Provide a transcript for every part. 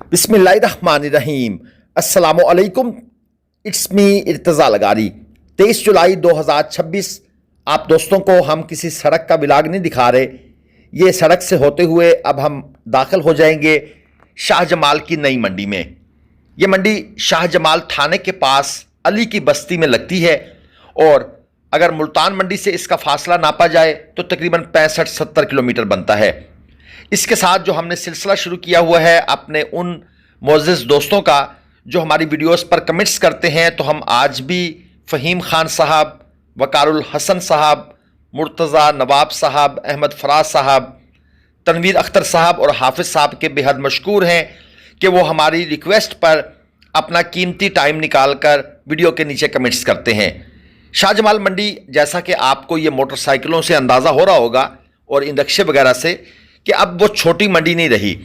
बिस्मिल्लाहिर्रहमानिर्रहीम। अस्सलामुअलैकुम। It's me Irtaza Lagari. 23 July 2026। आप दोस्तों को हम किसी सड़क का विलाग नहीं दिखा रहे। ये सड़क से होते हुए अब हम दाखिल हो जाएंगे शाहजमाल की नई मंडी में। ये मंडी शाहजमाल थाने के पास अली की बस्ती में लगती है और अगर मुल्तान मंडी से इसका फासला नापा जाए तो तकरीबन 65-70 किलोमीटर बनता है। इसके साथ जो हमने सिलसिला शुरू किया हुआ है अपने उन मोअज़्ज़िज़ दोस्तों का जो हमारी वीडियोस पर कमेंट्स करते हैं, तो हम आज भी फ़हीम खान साहब, वकारुल हसन साहब, मुर्तज़ा नवाब साहब, अहमद फराज साहब, तनवीर अख्तर साहब और हाफिज़ साहब के बेहद मशकूर हैं कि वो हमारी रिक्वेस्ट पर अपना कीमती टाइम निकाल कर वीडियो के नीचे कमेंट्स करते हैं। शाहजमाल मंडी, जैसा कि आपको ये मोटरसाइकिलों से अंदाज़ा हो रहा होगा और इन रिक्शे वगैरह से, कि अब वो छोटी मंडी नहीं रही,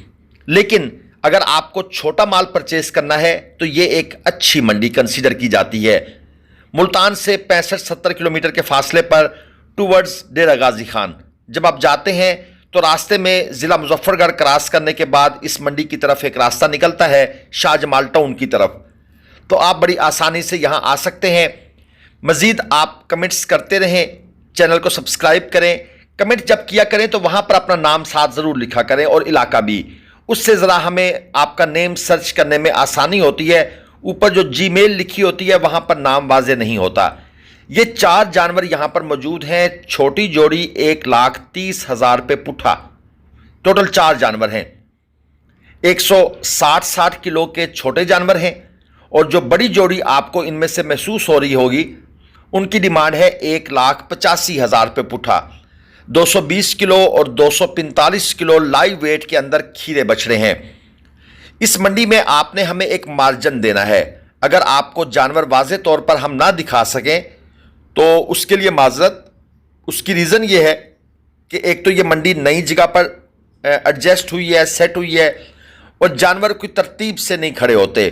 लेकिन अगर आपको छोटा माल परचेज करना है तो ये एक अच्छी मंडी कंसीडर की जाती है। मुल्तान से 65-70 किलोमीटर के फासले पर टूवर्ड्स डेरा गाजी खान जब आप जाते हैं तो रास्ते में ज़िला मुजफ्फरगढ़ क्रॉस करने के बाद इस मंडी की तरफ एक रास्ता निकलता है शाहजमाल टाउन की तरफ, तो आप बड़ी आसानी से यहाँ आ सकते हैं। मज़ीद आप कमेंट्स करते रहें, चैनल को सब्सक्राइब करें, कमेंट जब किया करें तो वहाँ पर अपना नाम साथ ज़रूर लिखा करें और इलाका भी, उससे ज़रा हमें आपका नेम सर्च करने में आसानी होती है। ऊपर जो जीमेल लिखी होती है वहाँ पर नाम वाज़े नहीं होता। ये 4 जानवर यहाँ पर मौजूद हैं। छोटी जोड़ी 1,30,000 रुपये पुट्ठा, टोटल 4 जानवर हैं। 160 किलो के छोटे जानवर हैं और जो बड़ी जोड़ी आपको इनमें से महसूस हो रही होगी उनकी डिमांड है 1,85,000 रुपये पुट्ठा। 220 किलो और 245 किलो लाइव वेट के अंदर खीरे बछड़े हैं। इस मंडी में आपने हमें एक मार्जिन देना है। अगर आपको जानवर वाज़े तौर पर हम ना दिखा सकें तो उसके लिए माजरत। उसकी रीज़न ये है कि एक तो ये मंडी नई जगह पर एडजस्ट हुई है, सेट हुई है और जानवर कोई तरतीब से नहीं खड़े होते,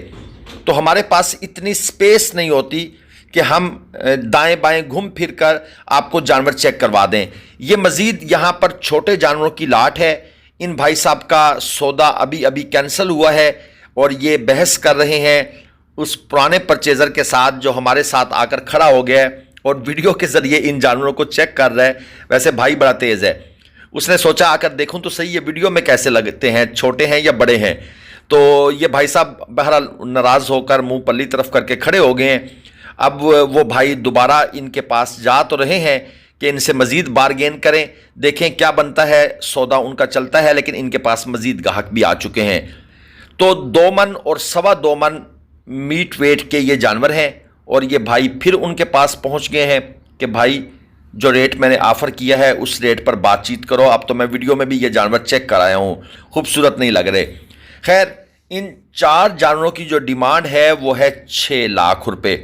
तो हमारे पास इतनी स्पेस नहीं होती कि हम दाएं बाएं घूम फिर कर आपको जानवर चेक करवा दें। ये मज़ीद यहाँ पर छोटे जानवरों की लाट है। इन भाई साहब का सौदा अभी अभी कैंसिल हुआ है और ये बहस कर रहे हैं उस पुराने परचेज़र के साथ जो हमारे साथ आकर खड़ा हो गया है और वीडियो के ज़रिए इन जानवरों को चेक कर रहा है। वैसे भाई बड़ा तेज़ है, उसने सोचा आकर देखूँ तो सही ये वीडियो में कैसे लगते हैं, छोटे हैं या बड़े हैं। तो ये भाई साहब बहरहाल नाराज़ होकर मुँह पल्ली तरफ करके खड़े हो गए हैं। अब वो भाई दोबारा इनके पास जा तो रहे हैं कि इनसे मज़ीद बारगेन करें, देखें क्या बनता है। सौदा उनका चलता है लेकिन इनके पास मज़ीद गाहक भी आ चुके हैं। तो 2 मन और 2.25 मन मीट वेट के ये जानवर हैं और ये भाई फिर उनके पास पहुंच गए हैं कि भाई जो रेट मैंने ऑफ़र किया है उस रेट पर बातचीत करो। अब तो मैं वीडियो में भी ये जानवर चेक कर आया हूँ, खूबसूरत नहीं लग रहे। खैर, इन 4 जानवरों की जो डिमांड है वो है 6 लाख रुपये।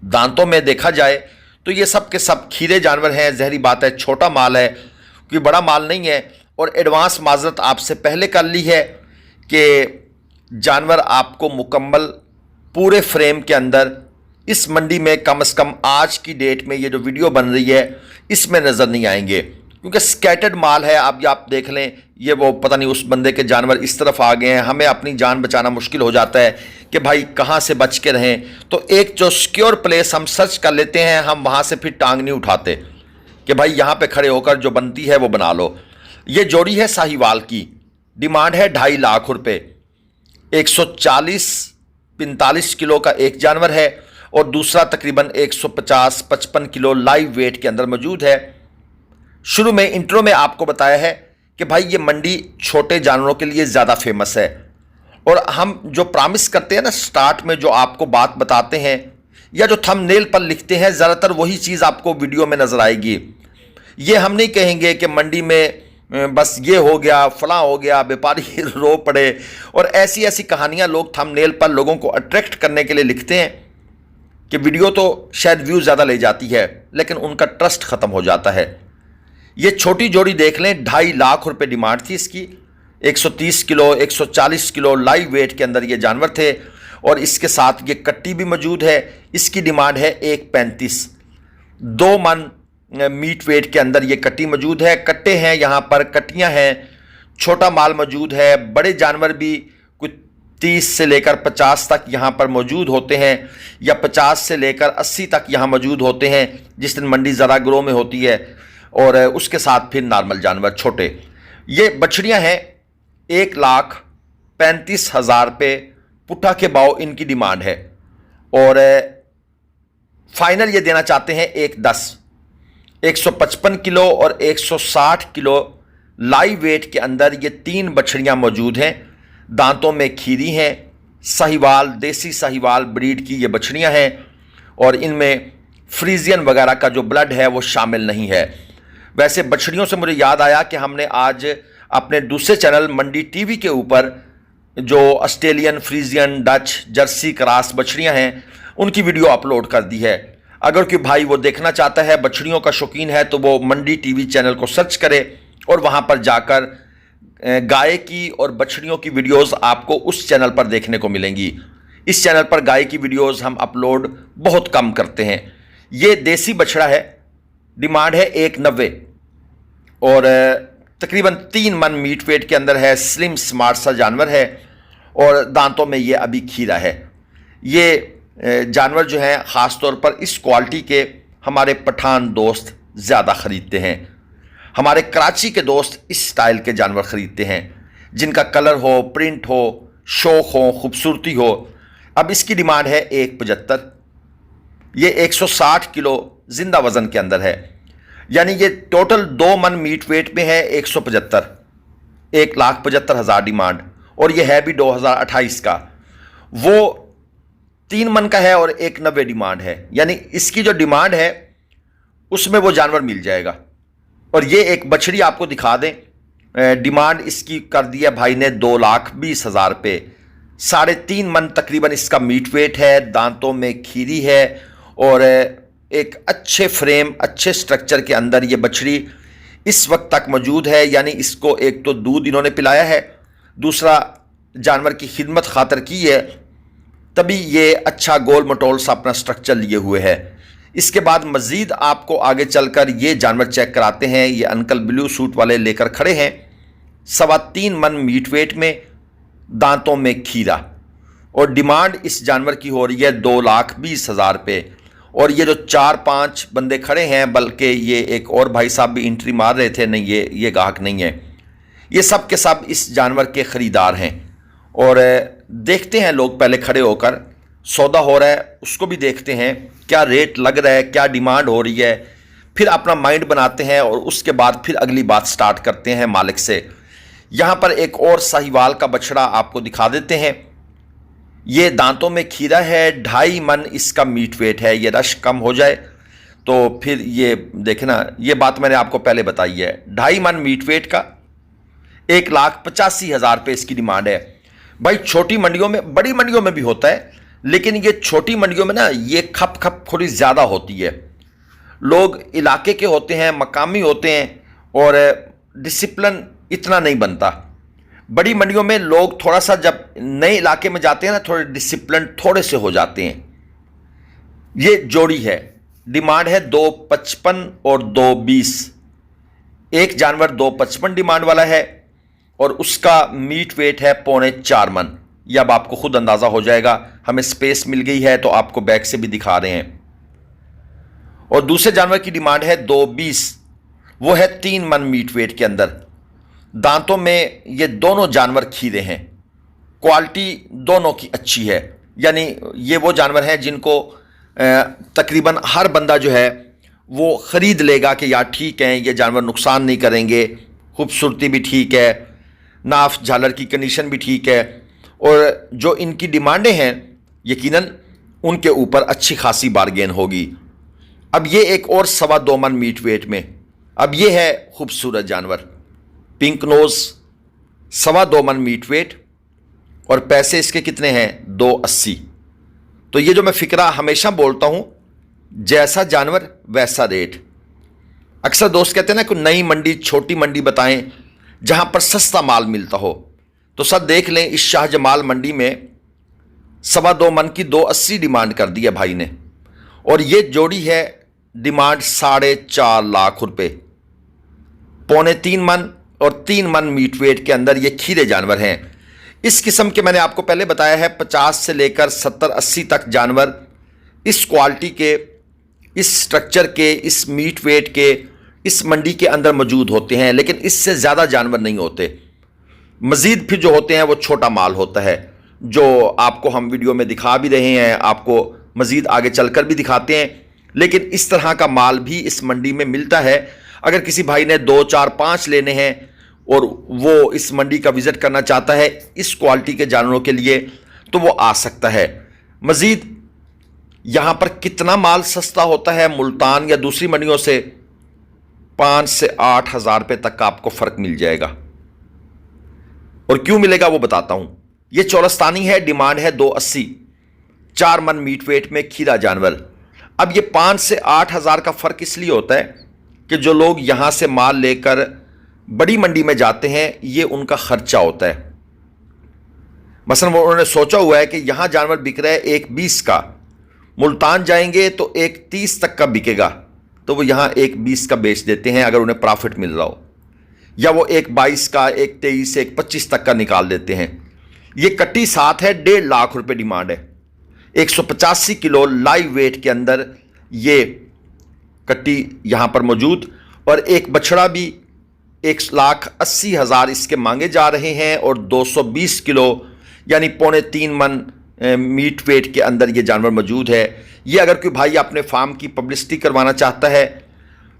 दांतों में देखा जाए तो ये सब के सब खीरे जानवर हैं। ज़हरी बात है, छोटा माल है, कोई बड़ा माल नहीं है। और एडवांस माजरत आपसे पहले कर ली है कि जानवर आपको मुकम्मल पूरे फ्रेम के अंदर इस मंडी में कम से कम आज की डेट में ये जो वीडियो बन रही है इसमें नज़र नहीं आएंगे, क्योंकि स्कैटर्ड माल है। अब आप देख लें, ये वो पता नहीं उस बंदे के जानवर इस तरफ आ गए हैं। हमें अपनी जान बचाना मुश्किल हो जाता है कि भाई कहाँ से बच के रहें। तो एक जो सिक्योर प्लेस हम सर्च कर लेते हैं, हम वहाँ से फिर टांग नहीं उठाते कि भाई यहाँ पे खड़े होकर जो बनती है वो बना लो। ये जोड़ी है साहिवाल की, डिमांड है 2.5 लाख रुपये। 140-45 किलो का एक जानवर है और दूसरा तकरीबन 150-55 किलो लाइव वेट के अंदर मौजूद है। शुरू में इंट्रो में आपको बताया है कि भाई ये मंडी छोटे जानवरों के लिए ज़्यादा फेमस है और हम जो प्रॉमिस करते हैं ना स्टार्ट में, जो आपको बात बताते हैं या जो थंबनेल पर लिखते हैं, ज़्यादातर वही चीज़ आपको वीडियो में नज़र आएगी। ये हम नहीं कहेंगे कि मंडी में बस ये हो गया, फलां हो गया, व्यापारी रो पड़े और ऐसी ऐसी कहानियाँ लोग थंबनेल पर लोगों को अट्रैक्ट करने के लिए लिखते हैं कि वीडियो तो शायद व्यू ज़्यादा ले जाती है लेकिन उनका ट्रस्ट ख़त्म हो जाता है। ये छोटी जोड़ी देख लें, 2.5 लाख रुपए डिमांड थी इसकी। 130 किलो 140 किलो लाइव वेट के अंदर ये जानवर थे और इसके साथ ये कट्टी भी मौजूद है। इसकी डिमांड है 1.35। 2 मन मीट वेट के अंदर ये कट्टी मौजूद है। कट्टे हैं यहाँ पर, कट्टियाँ हैं, छोटा माल मौजूद है। बड़े जानवर भी कोई 30 से लेकर 50 तक यहाँ पर मौजूद होते हैं, या 50 से लेकर 80 तक यहाँ मौजूद होते हैं जिस दिन मंडी ज़रा ग्रो में होती है, और उसके साथ फिर नॉर्मल जानवर छोटे। ये बछड़ियाँ हैं 1,35,000 रुपये पुट्ठा के भाव इनकी डिमांड है, और फाइनल ये देना चाहते हैं 1,10। 155 किलो और 160 किलो लाइव वेट के अंदर ये 3 बछड़ियाँ मौजूद हैं। दांतों में खीरी हैं, साहिवाल, देसी साहिवाल ब्रीड की ये बछड़ियाँ हैं, और इनमें फ्रीजियन वगैरह का जो ब्लड है वो शामिल नहीं है। वैसे बछड़ियों से मुझे याद आया कि हमने आज अपने दूसरे चैनल मंडी टीवी के ऊपर जो Australian, Friesian, Dutch, Jersey cross बछड़ियाँ हैं उनकी वीडियो अपलोड कर दी है। अगर कोई भाई वो देखना चाहता है, बछड़ियों का शौकीन है, तो वो मंडी टीवी चैनल को सर्च करे और वहाँ पर जाकर गाय की और बछड़ियों की वीडियोस आपको उस चैनल पर देखने को मिलेंगी। इस चैनल पर गाय की वीडियोस हम अपलोड बहुत कम करते हैं। ये देसी बछड़ा है, डिमांड है 1,90 और तकरीबन 3 मन मीट वेट के अंदर है। स्लिम स्मार्ट सा जानवर है और दांतों में ये अभी खीरा है। ये जानवर जो है ख़ास तौर पर इस क्वालिटी के हमारे पठान दोस्त ज़्यादा ख़रीदते हैं। हमारे कराची के दोस्त इस स्टाइल के जानवर ख़रीदते हैं जिनका कलर हो, प्रिंट हो, शौक हो, खूबसूरती हो। अब इसकी डिमांड है 1,75। ये 160 किलो जिंदा वज़न के अंदर है, यानी ये टोटल 2 मन मीट वेट में है। 175, 1,75,000 डिमांड, और ये है भी 2028 का। वो 3 मन का है और 1,90 डिमांड है, यानी इसकी जो डिमांड है उसमें वो जानवर मिल जाएगा। और ये एक बछड़ी आपको दिखा दें, डिमांड इसकी कर दिया भाई ने 2,20,000 रुपये। 3.5 मन तकरीबन इसका मीट वेट है, दांतों में खीरी है और एक अच्छे फ्रेम, अच्छे स्ट्रक्चर के अंदर ये बछड़ी इस वक्त तक मौजूद है। यानी इसको एक तो दूध इन्होंने पिलाया है, दूसरा जानवर की खिदमत खातर की है, तभी ये अच्छा गोल मटोल सा अपना स्ट्रक्चर लिए हुए है। इसके बाद मज़ीद आपको आगे चलकर ये जानवर चेक कराते हैं। ये अंकल ब्लू सूट वाले लेकर खड़े हैं, 3.25 मन मीट वेट में, दांतों में खीरा, और डिमांड इस जानवर की हो रही है 2,20,000 रुपये। और ये जो 4-5 बंदे खड़े हैं, बल्कि ये एक और भाई साहब भी एंट्री मार रहे थे, नहीं ये गाहक नहीं है, ये सब के सब इस जानवर के ख़रीदार हैं। और देखते हैं लोग पहले खड़े होकर, सौदा हो रहा है उसको भी देखते हैं, क्या रेट लग रहा है, क्या डिमांड हो रही है, फिर अपना माइंड बनाते हैं और उसके बाद फिर अगली बात स्टार्ट करते हैं मालिक से। यहाँ पर एक और साहिवाल का बछड़ा आपको दिखा देते हैं। ये दांतों में खीरा है, 2.5 मन इसका मीट वेट है। ये रश कम हो जाए तो फिर ये देखना, ये बात मैंने आपको पहले बताई है। 2.5 मन मीट वेट का 1,85,000 रुपये इसकी डिमांड है। भाई छोटी मंडियों में, बड़ी मंडियों में भी होता है, लेकिन ये छोटी मंडियों में ना ये खप थोड़ी ज़्यादा होती है। लोग इलाके के होते हैं, मकामी होते हैं और डिसिप्लिन इतना नहीं बनता। बड़ी मंडियों में लोग थोड़ा सा जब नए इलाके में जाते हैं ना, थोड़े डिसिप्लिन थोड़े से हो जाते हैं। ये जोड़ी है, डिमांड है 2,55 और 2,20। एक जानवर 2,55 डिमांड वाला है और उसका मीट वेट है 3.25 मन। यह अब आपको खुद अंदाज़ा हो जाएगा, हमें स्पेस मिल गई है तो आपको बैक से भी दिखा रहे हैं। और दूसरे जानवर की डिमांड है 2,20, वो है 3 मन मीट वेट के अंदर। दांतों में ये दोनों जानवर खीरे हैं, क्वालिटी दोनों की अच्छी है। यानी ये वो जानवर हैं जिनको तकरीबन हर बंदा जो है वो ख़रीद लेगा कि यार ठीक है, ये जानवर नुकसान नहीं करेंगे, खूबसूरती भी ठीक है, नाफ झालर की कंडीशन भी ठीक है, और जो इनकी डिमांडें हैं यकीनन उनके ऊपर अच्छी खासी बारगेन होगी। अब ये एक और 2.25 मन मीट वेट में, अब ये है खूबसूरत जानवर, पिंक नोज़, 2.25 मन मीट वेट, और पैसे इसके कितने हैं 280। तो ये जो मैं फ़िक्रा हमेशा बोलता हूँ, जैसा जानवर वैसा रेट। अक्सर दोस्त कहते हैं ना कि नई मंडी, छोटी मंडी बताएं जहाँ पर सस्ता माल मिलता हो। तो सब देख लें, इस शाहजमाल मंडी में 2.25 मन की 280 डिमांड कर दी है भाई ने, और ये जोड़ी है डिमांड 4.5 लाख रुपए। 3.25 मन और 3 मन मीट वेट के अंदर ये खीरे जानवर हैं। इस किस्म के मैंने आपको पहले बताया है 50 से लेकर 70-80 तक जानवर इस क्वालिटी के, इस स्ट्रक्चर के, इस मीट वेट के इस मंडी के अंदर मौजूद होते हैं, लेकिन इससे ज़्यादा जानवर नहीं होते। मज़ीद फिर जो होते हैं वो छोटा माल होता है, जो आपको हम वीडियो में दिखा भी रहे हैं, आपको मज़ीद आगे चलकर भी दिखाते हैं। लेकिन इस तरह का माल भी इस मंडी में मिलता है। अगर किसी भाई ने 2, 4, 5 लेने हैं और वो इस मंडी का विज़िट करना चाहता है इस क्वालिटी के जानवरों के लिए, तो वो आ सकता है। मज़ीद यहाँ पर कितना माल सस्ता होता है मुल्तान या दूसरी मंडियों से, 5 से 8 हज़ार रुपये तक का आपको फ़र्क मिल जाएगा। और क्यों मिलेगा वो बताता हूँ। ये चौरस्तानी है, डिमांड है 280, 4 मन मीट वेट में खीरा जानवर। अब ये 5 से 8 हज़ार का फ़र्क इसलिए होता है कि जो लोग यहाँ से माल लेकर बड़ी मंडी में जाते हैं ये उनका खर्चा होता है। मसलन वो उन्होंने सोचा हुआ है कि यहाँ जानवर बिक रहा है 1.20 का, मुल्तान जाएंगे तो 1.30 तक का बिकेगा, तो वो यहाँ 1.20 का बेच देते हैं अगर उन्हें प्रॉफिट मिल रहा हो, या वो 1.22 का, 1.23, 1.25 तक का निकाल देते हैं। ये कट्टी साथ है, 1.5 लाख रुपए डिमांड है। 185 किलो लाइव वेट के अंदर ये कट्टी यहाँ पर मौजूद, और एक बछड़ा भी 1,80,000 इसके मांगे जा रहे हैं, और 220 किलो यानी 3.25 मन मीट वेट के अंदर ये जानवर मौजूद है। ये अगर कोई भाई अपने फार्म की पब्लिसिटी करवाना चाहता है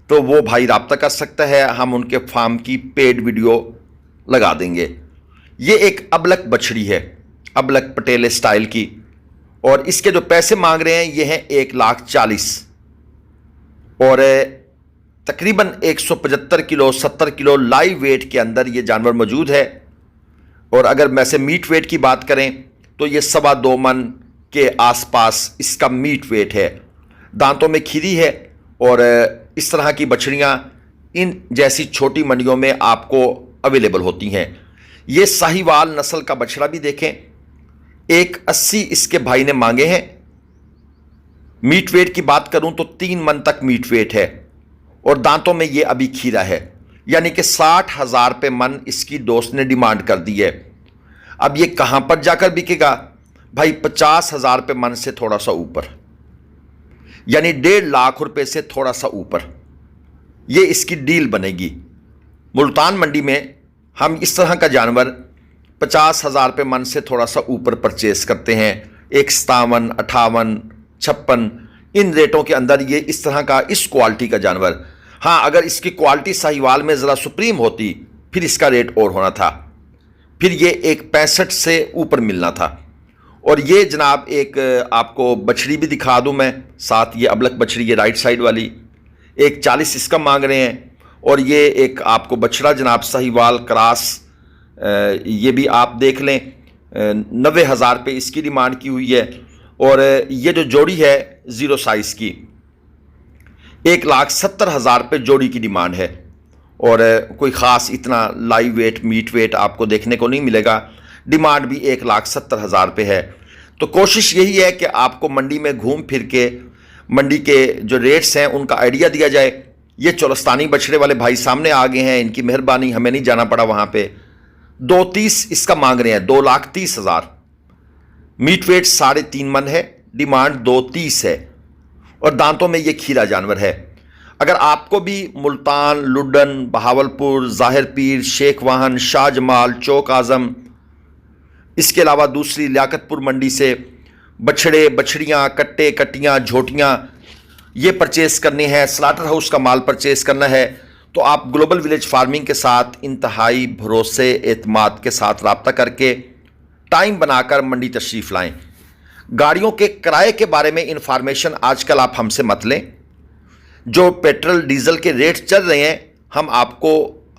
तो वो भाई राब्ता कर सकता है, हम उनके फार्म की पेड वीडियो लगा देंगे। ये एक अबलक बछड़ी है, अबलक पटेल स्टाइल की, और इसके जो पैसे मांग रहे हैं ये हैं 1,40,000, और तकरीबन 175 किलो 70 किलो लाइव वेट के अंदर ये जानवर मौजूद है। और अगर वैसे मीट वेट की बात करें तो ये 2.25 मन के आसपास इसका मीट वेट है। दांतों में खीरी है, और इस तरह की बछड़ियाँ इन जैसी छोटी मंडियों में आपको अवेलेबल होती हैं। ये साहिवाल नस्ल का बछड़ा भी देखें, 1.80 इसके भाई ने मांगे हैं। मीट वेट की बात करूं तो 3 मन तक मीट वेट है, और दांतों में ये अभी खीरा है, यानी कि 60,000 रुपये मन इसकी दोस्त ने डिमांड कर दी है। अब ये कहां पर जाकर बिकेगा भाई? 50,000 रुपये मन से थोड़ा सा ऊपर, यानी 1.5 लाख रुपए से थोड़ा सा ऊपर ये इसकी डील बनेगी। मुल्तान मंडी में हम इस तरह का जानवर 50,000 रुपये मन से थोड़ा सा ऊपर परचेस करते हैं। 57, 58, 56 इन रेटों के अंदर ये इस तरह का, इस क्वालिटी का जानवर। हाँ, अगर इसकी क्वालिटी साहिवाल में ज़रा सुप्रीम होती फिर इसका रेट और होना था, फिर ये 1.65 से ऊपर मिलना था। और ये जनाब एक आपको बछड़ी भी दिखा दूं मैं साथ, ये अबलक बछड़ी, ये राइट साइड वाली 1.40 इसका मांग रहे हैं। और ये एक आपको बछड़ा जनाब साहिवाल क्रॉस, ये भी आप देख लें, 90,000 रुपये इसकी डिमांड की हुई है। और ये जो जोड़ी है 0 साइज़ की 1,70,000 रुपये जोड़ी की डिमांड है, और कोई ख़ास इतना लाइव वेट मीट वेट आपको देखने को नहीं मिलेगा। डिमांड भी 1,70,000 रुपये है। तो कोशिश यही है कि आपको मंडी में घूम फिर के मंडी के जो रेट्स हैं उनका आइडिया दिया जाए। ये चौरस्तानी बछड़े वाले भाई सामने आ गए हैं, इनकी मेहरबानी, हमें नहीं जाना पड़ा वहाँ पे। 2.30 इसका मांग रहे हैं, 2,30,000। मीट वेट 3.5 मन है, डिमांड 2.30 है, और दांतों में ये खीरा जानवर है। अगर आपको भी मुल्तान, लुडन, बहावलपुर, ज़ाहिर पीर, शेख वाहन, शाहजमाल, चौक आज़म, इसके अलावा दूसरी लियाकतपुर मंडी से बछड़े, बछड़ियाँ, कट्टे, कट्टियाँ, झोटियाँ ये परचेस करनी है, स्लाटर हाउस का माल परचेस करना है, तो आप ग्लोबल विलेज फार्मिंग के साथ इंतहाई भरोसे, एतमाद के साथ रब्ता करके टाइम बनाकर मंडी तशरीफ़ लाएं। गाड़ियों के किराए के बारे में इंफॉर्मेशन आजकल आप हमसे मत लें। जो पेट्रोल डीजल के रेट चल रहे हैं,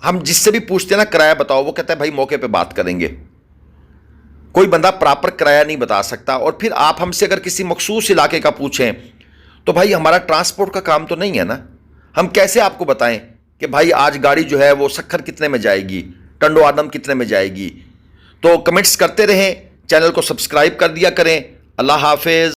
हम जिससे भी पूछते हैं ना किराया बताओ, वो कहता है भाई मौके पे बात करेंगे। कोई बंदा प्रॉपर किराया नहीं बता सकता। और फिर आप हमसे अगर किसी मखसूस इलाके का पूछें तो भाई हमारा ट्रांसपोर्ट का काम तो नहीं है ना, हम कैसे आपको बताएं कि भाई आज गाड़ी जो है वो सक्खर कितने में जाएगी, टंडो आदम कितने में जाएगी। तो कमेंट्स करते रहें, चैनल को सब्सक्राइब कर दिया करें। अल्लाह हाफिज़।